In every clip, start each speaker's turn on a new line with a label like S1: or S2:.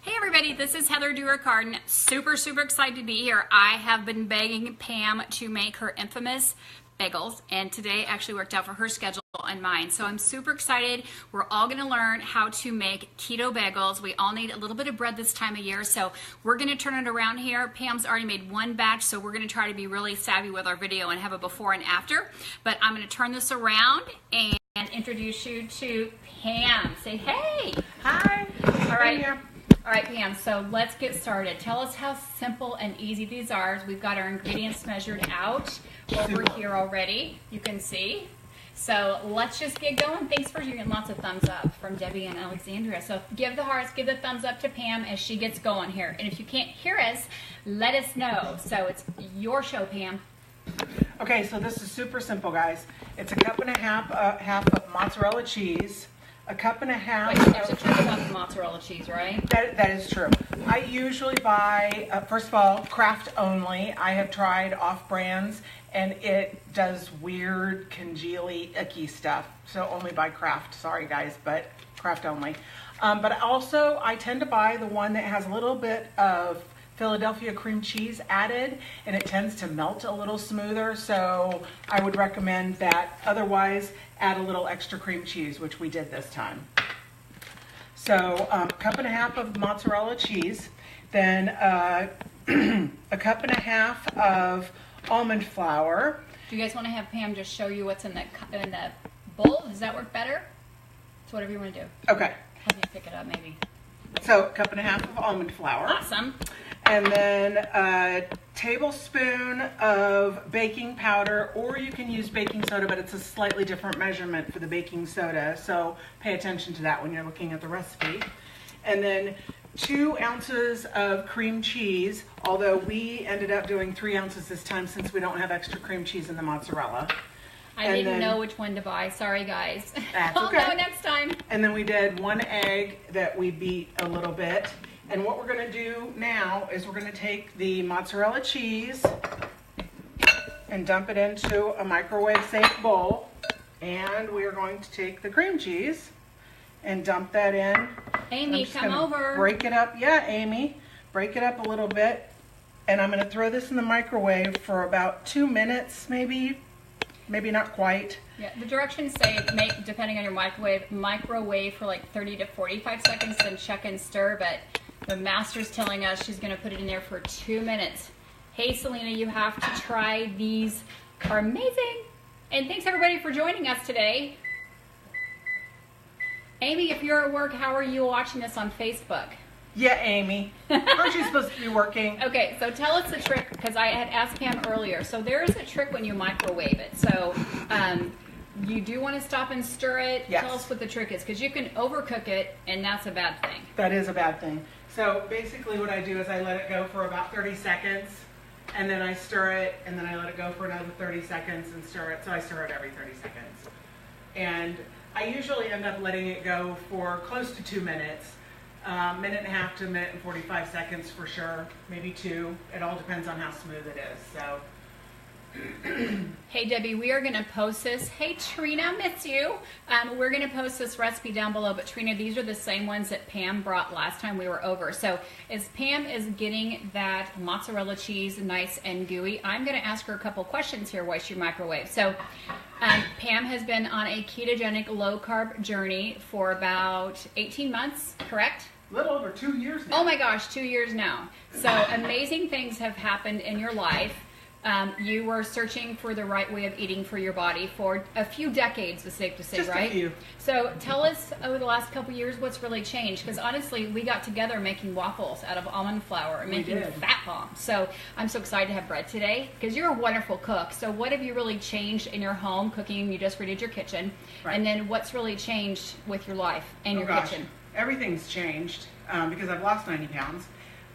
S1: Hey everybody, this is Heather Dewar-Carden. Super excited to be here. I have been begging Pam to make her infamous bagels, and today actually worked out for her schedule and mine. So I'm super excited. We're all gonna learn how to make keto bagels. We all need a little bit of bread this time of year, so we're gonna turn it around here. Pam's already made one batch, so we're gonna try to be really savvy with our video and have a before and after. But I'm gonna turn this around and introduce you to Pam. Say hey.
S2: Hi.
S1: All right. All right, Pam, so let's get started. Tell us how simple and easy these are. We've got our ingredients measured out over here already, you can see. So let's just get going. Thanks for giving lots of thumbs up from Debbie and Alexandria. So give the hearts, give the thumbs up to Pam as she gets going here. And if you can't hear us, let us know. So it's your show, Pam.
S2: Okay, so this is super simple, guys. It's a cup and a half of mozzarella cheese, a cup and a half.
S1: Wait, there's a trick about the mozzarella cheese, right?
S2: That is true. I usually buy, first of all, Kraft only. I have tried off brands and it does weird, congealy, icky stuff. So only buy Kraft. Sorry guys, but Kraft only. But also I tend to buy the one that has a little bit of Philadelphia cream cheese added, and it tends to melt a little smoother, so I would recommend that. Otherwise, add a little extra cream cheese, which we did this time. So a cup and a half of mozzarella cheese, then a cup and a half of almond flour.
S1: Do you guys want to have Pam just show you what's in the bowl? Does that work better? So whatever you want to do.
S2: Okay.
S1: Help me pick it up, maybe.
S2: So a cup and a half of almond flour.
S1: Awesome.
S2: And then a tablespoon of baking powder, or you can use baking soda, but it's a slightly different measurement for the baking soda. So pay attention to that when you're looking at the recipe. And then 2 ounces of cream cheese, although we ended up doing 3 ounces this time since we don't have extra cream cheese in the mozzarella.
S1: I didn't know which one to buy. Sorry, guys.
S2: That's
S1: I'll
S2: okay.
S1: know next time.
S2: And then we did 1 egg that we beat a little bit. And what we're going to do now is we're going to take the mozzarella cheese and dump it into a microwave-safe bowl. And we are going to take the cream cheese and dump that in.
S1: Amy, come over.
S2: Break it up. Yeah, Amy. Break it up a little bit. And I'm going to throw this in the microwave for about 2 minutes, maybe not quite.
S1: Yeah, the directions say make, depending on your microwave for like 30 to 45 seconds, then check and stir, but the master's telling us she's going to put it in there for 2 minutes. Hey, Selena, you have to try these. Are amazing. And thanks everybody for joining us today. Amy, if you're at work, how are you watching this on Facebook?
S2: Yeah, Amy. Aren't you supposed to be working?
S1: Okay, so tell us the trick, because I had asked Pam earlier. So there is a trick when you microwave it. So you do want to stop and stir it.
S2: Yes.
S1: Tell us what the trick is, because you can overcook it, and that's a bad thing.
S2: That is a bad thing. So basically what I do is I let it go for about 30 seconds, and then I stir it, and then I let it go for another 30 seconds and stir it. So I stir it every 30 seconds. And I usually end up letting it go for close to 2 minutes. Minute and a half to a minute and 45 seconds for sure, maybe 2. It all depends on how smooth it is. So.
S1: Hey Debbie, we are going to post this. Hey Trina, miss you. We're going to post this recipe down below, but Trina, these are the same ones that Pam brought last time we were over. So as Pam is getting that mozzarella cheese nice and gooey, I'm going to ask her a couple questions here while she microwaves. So Pam has been on a ketogenic low carb journey for about 18 months, correct?
S2: A little over 2 years now.
S1: Oh my gosh, 2 years now. So amazing things have happened in your life. You were searching for the right way of eating for your body for a few decades, it's safe to say,
S2: Just
S1: right?
S2: a few.
S1: So tell us over the last couple years what's really changed, because honestly, we got together making waffles out of almond flour and making fat bombs. So I'm so excited to have bread today, because you're a wonderful cook. So what have you really changed in your home cooking? You just redid your kitchen. Right. And then what's really changed with your life and your kitchen?
S2: Everything's changed because I've lost 90 pounds.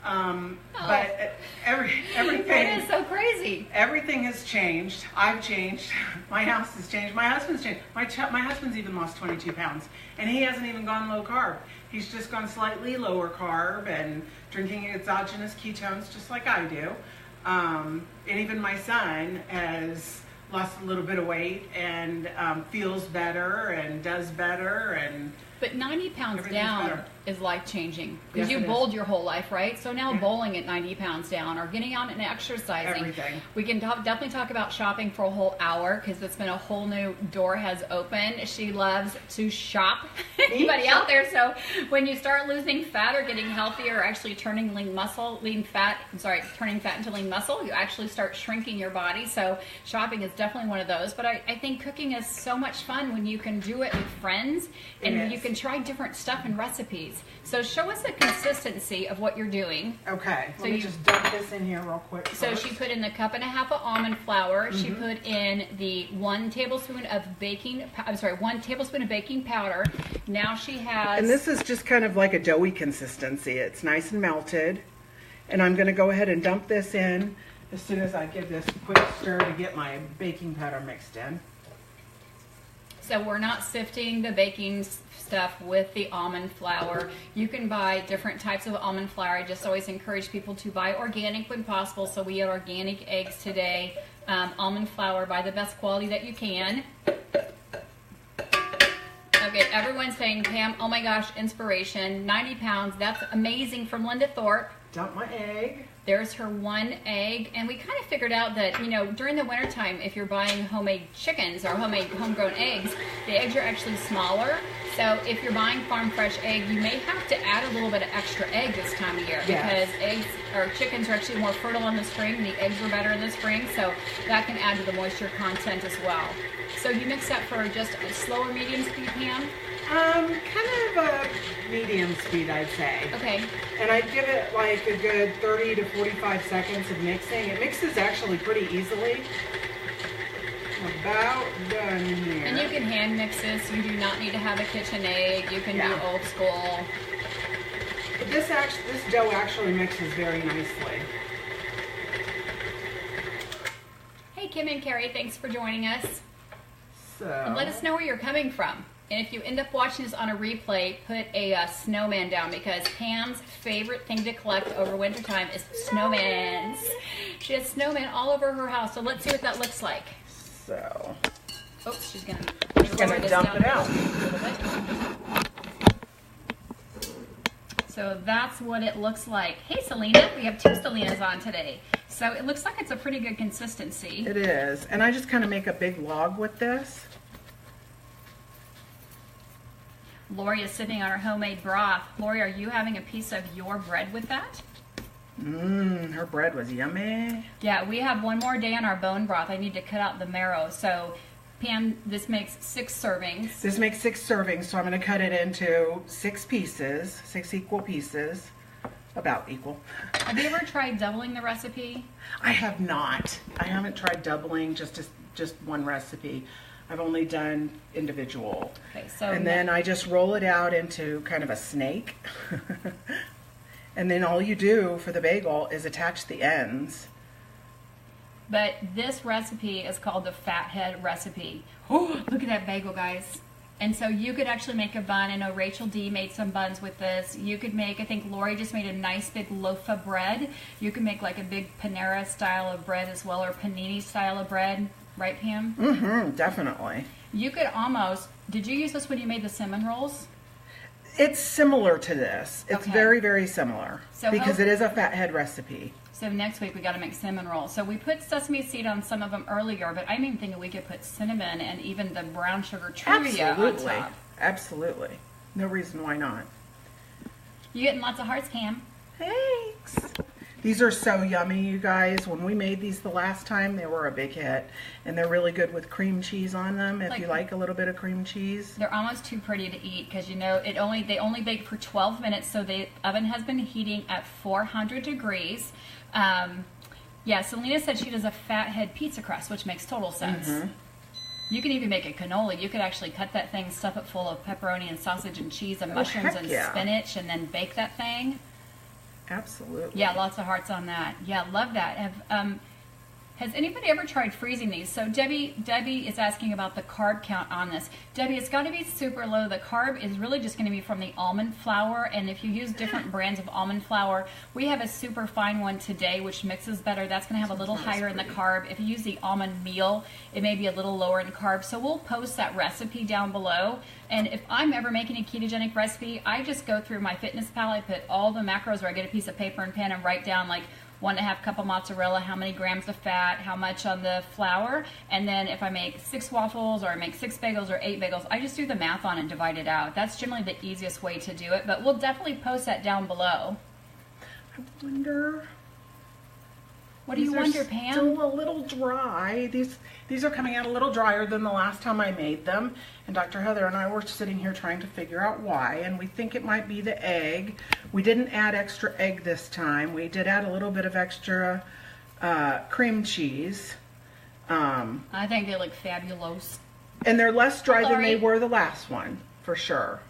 S2: But everything.
S1: That is so crazy.
S2: Everything has changed. I've changed. My house has changed. My husband's changed. My husband's even lost 22 pounds, and he hasn't even gone low carb. He's just gone slightly lower carb and drinking exogenous ketones, just like I do. And even my son has lost a little bit of weight and feels better and does better, and
S1: But 90 pounds
S2: Everything's
S1: down
S2: better.
S1: is life-changing because
S2: Yes,
S1: you
S2: it
S1: bowled your whole life, right? So now bowling at 90 pounds down or getting out and exercising.
S2: Everything.
S1: We can definitely talk about shopping for a whole hour because it's been a whole new door has opened. She loves to shop. Anybody out there? So when you start losing fat or getting healthier or actually turning turning fat into lean muscle, you actually start shrinking your body. So shopping is definitely one of those. But I think cooking is so much fun when you can do it with friends and you can try different stuff and recipes. So show us the consistency of what you're doing.
S2: Okay,
S1: So
S2: let me
S1: you-
S2: just dump this in here real quick.
S1: So
S2: first.
S1: she put in the 1.5 cups of almond flour. She put in the 1 tablespoon of baking powder. Now she has.
S2: And this is just kind of like a doughy consistency. It's nice and melted. And I'm going to go ahead and dump this in as soon as I give this a quick stir to get my baking powder mixed in.
S1: So we're not sifting the baking stuff with the almond flour. You can buy different types of almond flour. I just always encourage people to buy organic when possible. So we had organic eggs today. Almond flour, buy the best quality that you can. Okay, everyone's saying, Pam, oh my gosh, inspiration, 90 pounds. That's amazing from Linda Thorpe.
S2: Dump my egg.
S1: There's her 1 egg, and we kind of figured out that, you know, during the wintertime, if you're buying homemade chickens or homegrown eggs, the eggs are actually smaller. So if you're buying farm fresh egg, you may have to add a little bit of extra egg this time of year because chickens are actually more fertile in the spring, and the eggs are better in the spring, so that can add to the moisture content as well. So you mix that for just a slower medium speed, Pam?
S2: Kind of a medium speed, I'd say.
S1: Okay.
S2: And I'd give it like a good 30 to 45 seconds of mixing. It mixes actually pretty easily. About done here.
S1: And you can hand mix this. You do not need to have a KitchenAid. You can do old school.
S2: But this dough actually mixes very nicely.
S1: Hey, Kim and Carrie, thanks for joining us.
S2: So.
S1: And let us know where you're coming from. And if you end up watching this on a replay, put a snowman down because Pam's favorite thing to collect over wintertime is snowmans. She has snowmen all over her house. So let's see what that looks like.
S2: So.
S1: Oops, she's going
S2: to dump it out.
S1: A little bit. So that's what it looks like. Hey, Selena, we have 2 Selenas on today. So it looks like it's a pretty good consistency.
S2: It is. And I just kind of make a big log with this.
S1: Lori is sitting on her homemade broth. Lori, are you having a piece of your bread with that?
S2: Her bread was yummy.
S1: Yeah, we have one more day on our bone broth. I need to cut out the marrow. So, Pam, this makes 6 servings.
S2: This makes 6 servings, so I'm going to cut it into 6 pieces, 6 equal pieces, about equal.
S1: Have you ever tried doubling the recipe?
S2: I have not. I haven't tried doubling just one recipe. I've only done individual.
S1: Okay, so
S2: and then I just roll it out into kind of a snake. And then all you do for the bagel is attach the ends.
S1: But this recipe is called the Fathead recipe. Oh, look at that bagel, guys. And so you could actually make a bun. I know Rachel D made some buns with this. You could make, I think Lori just made a nice big loaf of bread. You could make like a big Panera style of bread as well, or panini style of bread. Right, Pam?
S2: Mm-hmm, definitely.
S1: You could almost, did you use this when you made the cinnamon rolls?
S2: It's similar to this. It's
S1: Okay.
S2: very, very similar.
S1: So
S2: because it is a fathead recipe.
S1: So next week we got to make cinnamon rolls. So we put sesame seed on some of them earlier, but I'm even thinking we could put cinnamon and even the brown sugar trivia on
S2: Absolutely.
S1: top.
S2: Absolutely. No reason why not.
S1: You getting lots of hearts, Pam?
S2: Thanks. These are so yummy, you guys. When we made these the last time, they were a big hit. And they're really good with cream cheese on them, if you like a little bit of cream cheese.
S1: They're almost too pretty to eat because, you know, they only bake for 12 minutes, so the oven has been heating at 400 degrees. Yeah, Selena said she does a fathead pizza crust, which makes total sense. You can even make a cannoli. You could actually cut that thing, stuff it full of pepperoni and sausage and cheese and mushrooms and spinach, and then bake that thing.
S2: Absolutely.
S1: Yeah, lots of hearts on that. Yeah, love that. Have Has anybody ever tried freezing these? So Debbie is asking about the carb count on this. Debbie, it's got to be super low. The carb is really just going to be from the almond flour, and if you use different brands of almond flour, we have a super fine one today which mixes better. That's going to have a little higher in the carb. If you use the almond meal, it may be a little lower in carb. So we'll post that recipe down below. And if I'm ever making a ketogenic recipe, I just go through my fitness pal. I put all the macros, or I get a piece of paper and pen and write down like 1.5 cup of mozzarella, how many grams of fat, how much on the flour, and then if I make 6 waffles or I make 6 bagels or 8 bagels, I just do the math on it and divide it out. That's generally the easiest way to do it, but we'll definitely post that down below.
S2: I wonder.
S1: What do you wonder, Pam?
S2: Still a little dry. These are coming out a little drier than the last time I made them. And Dr. Heather and I were sitting here trying to figure out why. And we think it might be the egg. We didn't add extra egg this time. We did add a little bit of extra cream cheese.
S1: I think they look fabulous.
S2: And they're less dry than they were the last one, for sure.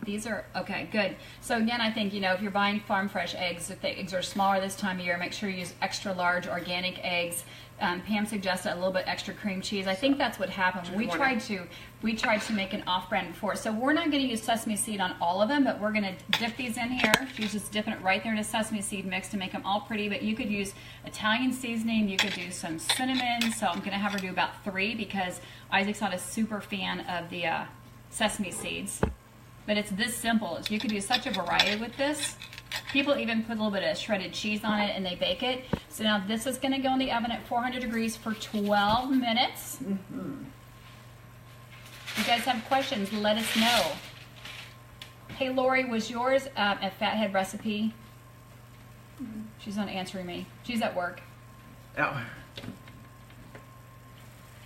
S1: These are, okay, good. So again, I think, you know, if you're buying farm fresh eggs, if the eggs are smaller this time of year, make sure you use extra large organic eggs. Pam suggested a little bit extra cream cheese. I think that's what happened. We tried to make an off-brand before. So we're not going to use sesame seed on all of them, but we're going to dip these in here. She's just dipping it right there in a sesame seed mix to make them all pretty. But you could use Italian seasoning. You could do some cinnamon. So I'm going to have her do about 3 because Isaac's not a super fan of the sesame seeds. But it's this simple. You could do such a variety with this. People even put a little bit of shredded cheese on it and they bake it. So now this is going to go in the oven at 400 degrees for 12 minutes. If you guys have questions, let us know. Hey, Lori, was yours a fathead recipe? She's not answering me. She's at work.
S2: Oh.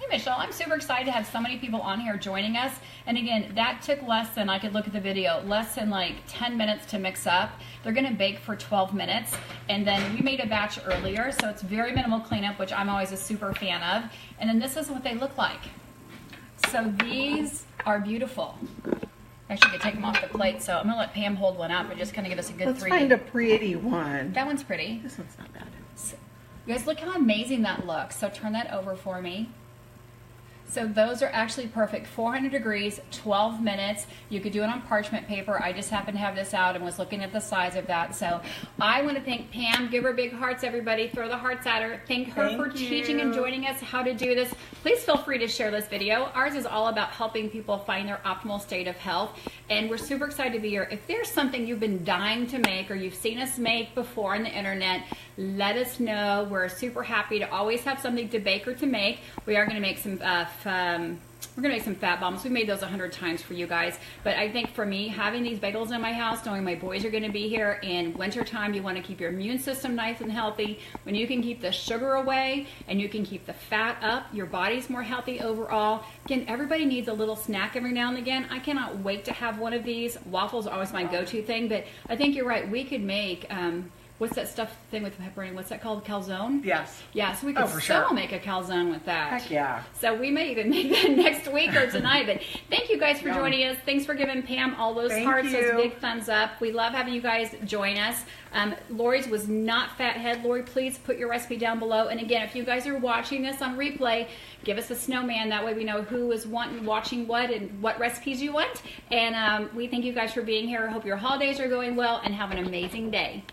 S1: Hey, Michelle, I'm super excited to have so many people on here joining us. And again, that took less than, I could look at the video, less than like 10 minutes to mix up. They're going to bake for 12 minutes. And then we made a batch earlier, so it's very minimal cleanup, which I'm always a super fan of. And then this is what they look like. So these are beautiful. Actually, I could take them off the plate, so I'm going to let Pam hold one up and just kind of give us a good 3D.
S2: Let's find a pretty one.
S1: That one's pretty.
S2: This one's not bad.
S1: So, you guys, look how amazing that looks. So turn that over for me. So those are actually perfect. 400 degrees, 12 minutes. You could do it on parchment paper. I just happened to have this out and was looking at the size of that. So I want to thank Pam. Give her big hearts, everybody. Throw the hearts at her. Thank her for teaching and joining us how to do this. Please feel free to share this video. Ours is all about helping people find their optimal state of health. And we're super excited to be here. If there's something you've been dying to make or you've seen us make before on the internet, let us know. We're super happy to always have something to bake or to make. We are going to make some we're going to make some fat bombs. We made those 100 times for you guys. But I think for me, having these bagels in my house, knowing my boys are going to be here in wintertime, you want to keep your immune system nice and healthy. When you can keep the sugar away and you can keep the fat up, your body's more healthy overall. Again, everybody needs a little snack every now and again. I cannot wait to have one of these. Waffles are always my go-to thing, but I think you're right. We could make... what's that stuff thing with the pepperoni? What's that called? Calzone?
S2: Yes.
S1: Yeah, so we could make a calzone with that.
S2: Heck yeah.
S1: So we may even make that next week or tonight. But thank you guys for joining us. Thanks for giving Pam all those hearts, those big thumbs up. We love having you guys join us. Lori's was not fathead. Lori, please put your recipe down below. And again, if you guys are watching this on replay, give us a snowman. That way we know who is watching what and what recipes you want. And we thank you guys for being here. I hope your holidays are going well and have an amazing day.